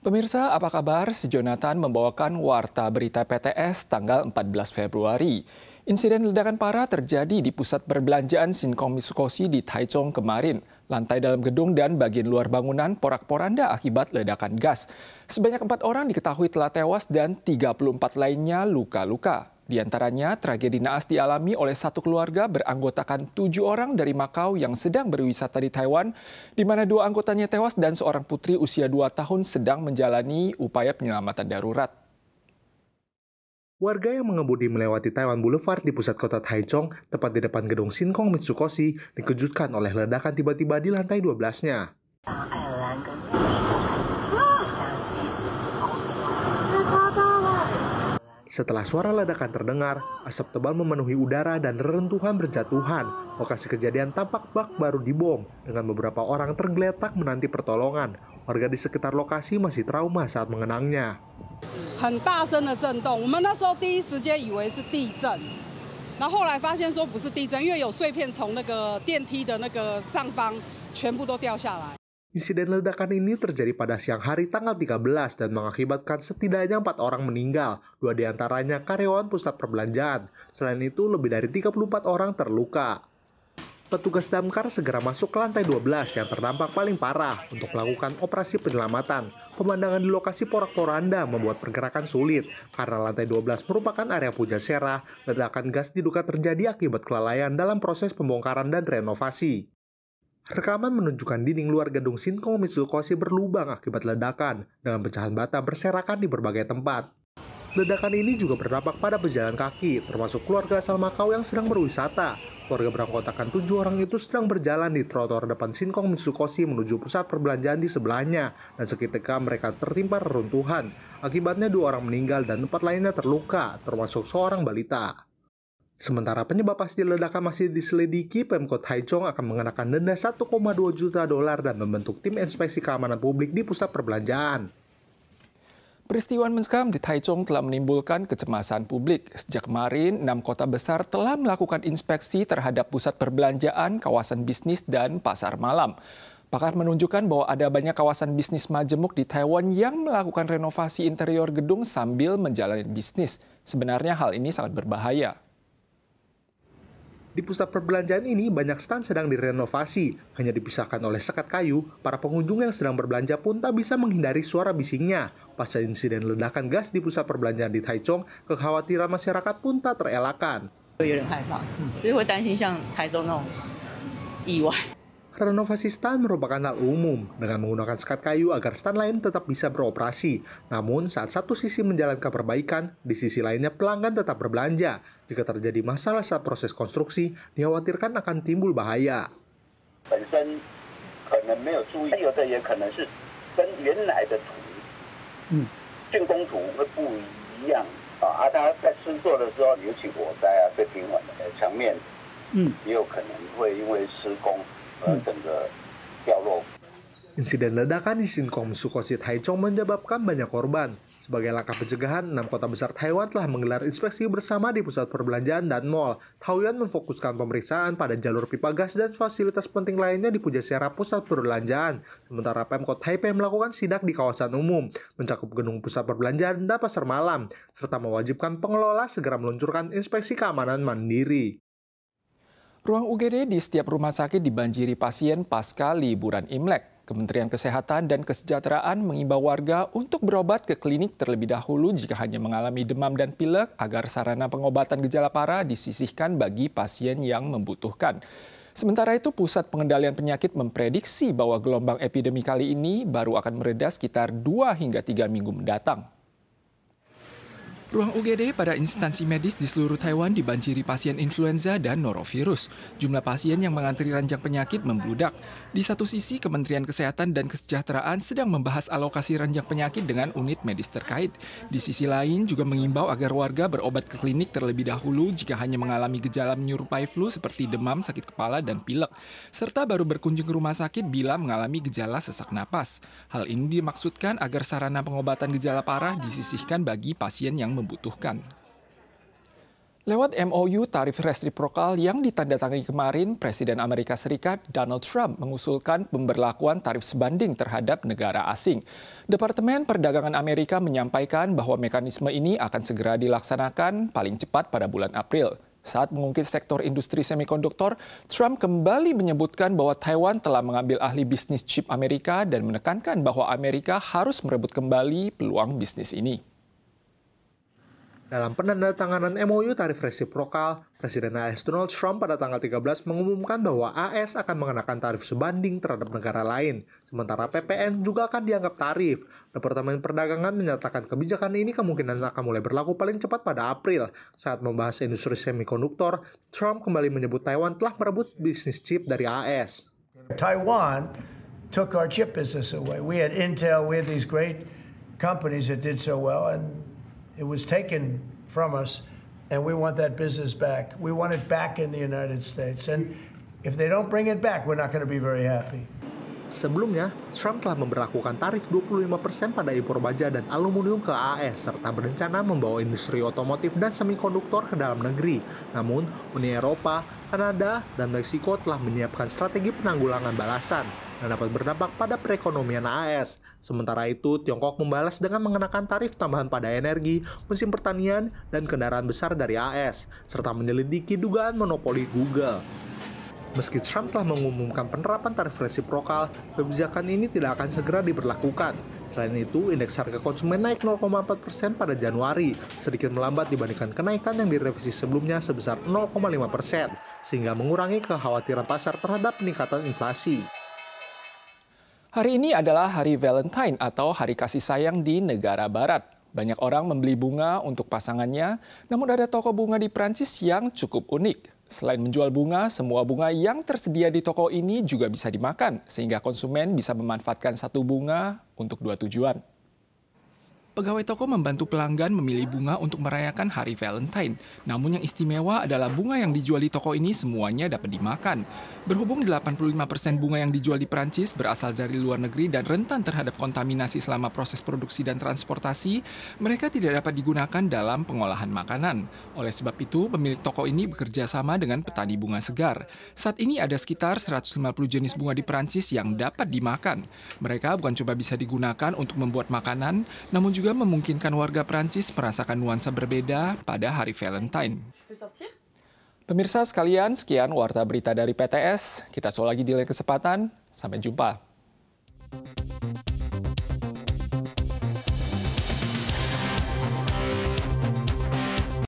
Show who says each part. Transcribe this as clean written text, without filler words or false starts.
Speaker 1: Pemirsa, apa kabar? Si Jonathan membawakan warta berita PTS tanggal 14 Februari. Insiden ledakan parah terjadi di pusat perbelanjaan Sinkom Mitsukoshi di Taichung kemarin. Lantai dalam gedung dan bagian luar bangunan porak-poranda akibat ledakan gas. Sebanyak 4 orang diketahui telah tewas dan 34 lainnya luka-luka. Di antaranya, tragedi naas dialami oleh satu keluarga beranggotakan 7 orang dari Makau yang sedang berwisata di Taiwan, di mana 2 anggotanya tewas dan seorang putri usia 2 tahun sedang menjalani upaya penyelamatan darurat.
Speaker 2: Warga yang mengemudi melewati Taiwan Boulevard di pusat kota Taichung, tepat di depan gedung Sinkom Mitsukoshi, dikejutkan oleh ledakan tiba-tiba di lantai 12-nya. Setelah suara ledakan terdengar, asap tebal memenuhi udara dan reruntuhan berjatuhan. Lokasi kejadian tampak bak baru dibom, dengan beberapa orang tergeletak menanti pertolongan. Warga di sekitar lokasi masih trauma saat mengenangnya.
Speaker 3: 很大声的震动，我们那时候第一时间以为是地震，然后后来发现说不是地震，因为有碎片从那个电梯的那个上方全部都掉下来。
Speaker 2: Insiden ledakan ini terjadi pada siang hari tanggal 13 dan mengakibatkan setidaknya 4 orang meninggal, 2 diantaranya karyawan pusat perbelanjaan. Selain itu, lebih dari 34 orang terluka. Petugas damkar segera masuk ke lantai 12 yang terdampak paling parah untuk melakukan operasi penyelamatan. Pemandangan di lokasi porak-poranda membuat pergerakan sulit karena lantai 12 merupakan area pujasera. Ledakan gas diduga terjadi akibat kelalaian dalam proses pembongkaran dan renovasi. Rekaman menunjukkan dinding luar gedung Sinkom Mitsukoshi berlubang akibat ledakan, dengan pecahan bata berserakan di berbagai tempat. Ledakan ini juga berdampak pada pejalan kaki, termasuk keluarga asal Makau yang sedang berwisata. Keluarga beranggotakan 7 orang itu sedang berjalan di trotoar depan Sinkom Mitsukoshi menuju pusat perbelanjaan di sebelahnya, dan seketika mereka tertimpa reruntuhan. Akibatnya 2 orang meninggal dan 4 lainnya terluka, termasuk seorang balita. Sementara penyebab pasti ledakan masih diselidiki, Pemkot Taichung akan mengenakan denda 1,2 juta dolar dan membentuk tim inspeksi keamanan publik di pusat perbelanjaan.
Speaker 1: Peristiwa menskam di Taichung telah menimbulkan kecemasan publik. Sejak kemarin, 6 kota besar telah melakukan inspeksi terhadap pusat perbelanjaan, kawasan bisnis, dan pasar malam. Pakar menunjukkan bahwa ada banyak kawasan bisnis majemuk di Taiwan yang melakukan renovasi interior gedung sambil menjalani bisnis. Sebenarnya hal ini sangat berbahaya.
Speaker 2: Di pusat perbelanjaan ini, banyak stand sedang direnovasi. Hanya dipisahkan oleh sekat kayu, para pengunjung yang sedang berbelanja pun tak bisa menghindari suara bisingnya. Pasca insiden ledakan gas di pusat perbelanjaan di Taichung, kekhawatiran masyarakat pun tak terelakkan. Renovasi stand merupakan hal umum dengan menggunakan sekat kayu agar stand lain tetap bisa beroperasi. Namun saat satu sisi menjalankan perbaikan, di sisi lainnya pelanggan tetap berbelanja. Jika terjadi masalah saat proses konstruksi, dikhawatirkan akan timbul bahaya. Insiden ledakan di Sinkom Mitsukoshi Taichung menyebabkan banyak korban. Sebagai langkah pencegahan, 6 kota besar Taiwan telah menggelar inspeksi bersama di pusat perbelanjaan dan mal. Taoyuan memfokuskan pemeriksaan pada jalur pipa gas dan fasilitas penting lainnya di pujasera pusat perbelanjaan. Sementara Pemkot Taipei melakukan sidak di kawasan umum, mencakup gedung pusat perbelanjaan dan pasar malam, serta mewajibkan pengelola segera meluncurkan inspeksi keamanan mandiri.
Speaker 1: Ruang UGD di setiap rumah sakit dibanjiri pasien pasca liburan Imlek. Kementerian Kesehatan dan Kesejahteraan mengimbau warga untuk berobat ke klinik terlebih dahulu jika hanya mengalami demam dan pilek agar sarana pengobatan gejala parah disisihkan bagi pasien yang membutuhkan. Sementara itu, Pusat Pengendalian Penyakit memprediksi bahwa gelombang epidemi kali ini baru akan mereda sekitar 2 hingga 3 minggu mendatang. Ruang UGD pada instansi medis di seluruh Taiwan dibanjiri pasien influenza dan norovirus. Jumlah pasien yang mengantri ranjang penyakit membludak. Di satu sisi, Kementerian Kesehatan dan Kesejahteraan sedang membahas alokasi ranjang penyakit dengan unit medis terkait. Di sisi lain, juga mengimbau agar warga berobat ke klinik terlebih dahulu jika hanya mengalami gejala menyerupai flu seperti demam, sakit kepala, dan pilek. Serta baru berkunjung ke rumah sakit bila mengalami gejala sesak napas. Hal ini dimaksudkan agar sarana pengobatan gejala parah disisihkan bagi pasien yang membutuhkan. Lewat MOU tarif resiprokal yang ditandatangani kemarin, Presiden Amerika Serikat Donald Trump mengusulkan pemberlakuan tarif sebanding terhadap negara asing. Departemen Perdagangan Amerika menyampaikan bahwa mekanisme ini akan segera dilaksanakan paling cepat pada bulan April. Saat mengungkit sektor industri semikonduktor, Trump kembali menyebutkan bahwa Taiwan telah mengambil ahli bisnis chip Amerika dan menekankan bahwa Amerika harus merebut kembali peluang bisnis ini.
Speaker 2: Dalam penandatanganan MOU tarif resiprokal, Presiden AS Donald Trump pada tanggal 13 mengumumkan bahwa AS akan mengenakan tarif sebanding terhadap negara lain, sementara PPN juga akan dianggap tarif. Departemen Perdagangan menyatakan kebijakan ini kemungkinan akan mulai berlaku paling cepat pada April. Saat membahas industri semikonduktor, Trump kembali menyebut Taiwan telah merebut bisnis chip dari AS.
Speaker 4: Taiwan took our chip business away. We had Intel, we had these great companies that did so well, and it was taken from us, and we want that business back. We want it back in the United States. And if they don't bring it back, we're not going to be very happy.
Speaker 2: Sebelumnya, Trump telah memberlakukan tarif 25% pada impor baja dan aluminium ke AS, serta berencana membawa industri otomotif dan semikonduktor ke dalam negeri. Namun, Uni Eropa, Kanada, dan Meksiko telah menyiapkan strategi penanggulangan balasan yang dapat berdampak pada perekonomian AS. Sementara itu, Tiongkok membalas dengan mengenakan tarif tambahan pada energi, mesin pertanian, dan kendaraan besar dari AS, serta menyelidiki dugaan monopoli Google. Meski Trump telah mengumumkan penerapan tarif resiprokal, kebijakan ini tidak akan segera diberlakukan. Selain itu, indeks harga konsumen naik 0,4% pada Januari, sedikit melambat dibandingkan kenaikan yang direvisi sebelumnya sebesar 0,5%, sehingga mengurangi kekhawatiran pasar terhadap peningkatan inflasi.
Speaker 1: Hari ini adalah Hari Valentine atau Hari Kasih Sayang di negara barat. Banyak orang membeli bunga untuk pasangannya, namun ada toko bunga di Prancis yang cukup unik. Selain menjual bunga, semua bunga yang tersedia di toko ini juga bisa dimakan, sehingga konsumen bisa memanfaatkan satu bunga untuk dua tujuan. Pegawai toko membantu pelanggan memilih bunga untuk merayakan Hari Valentine. Namun yang istimewa adalah bunga yang dijual di toko ini semuanya dapat dimakan. Berhubung 85% bunga yang dijual di Prancis berasal dari luar negeri dan rentan terhadap kontaminasi selama proses produksi dan transportasi, mereka tidak dapat digunakan dalam pengolahan makanan. Oleh sebab itu, pemilik toko ini bekerja sama dengan petani bunga segar. Saat ini ada sekitar 150 jenis bunga di Prancis yang dapat dimakan. Mereka bukan cuma bisa digunakan untuk membuat makanan, namun juga memungkinkan warga Prancis merasakan nuansa berbeda pada Hari Valentine. Pemirsa sekalian, sekian Warta Berita dari PTS. Kita selalu lagi di lain kesempatan. Sampai jumpa.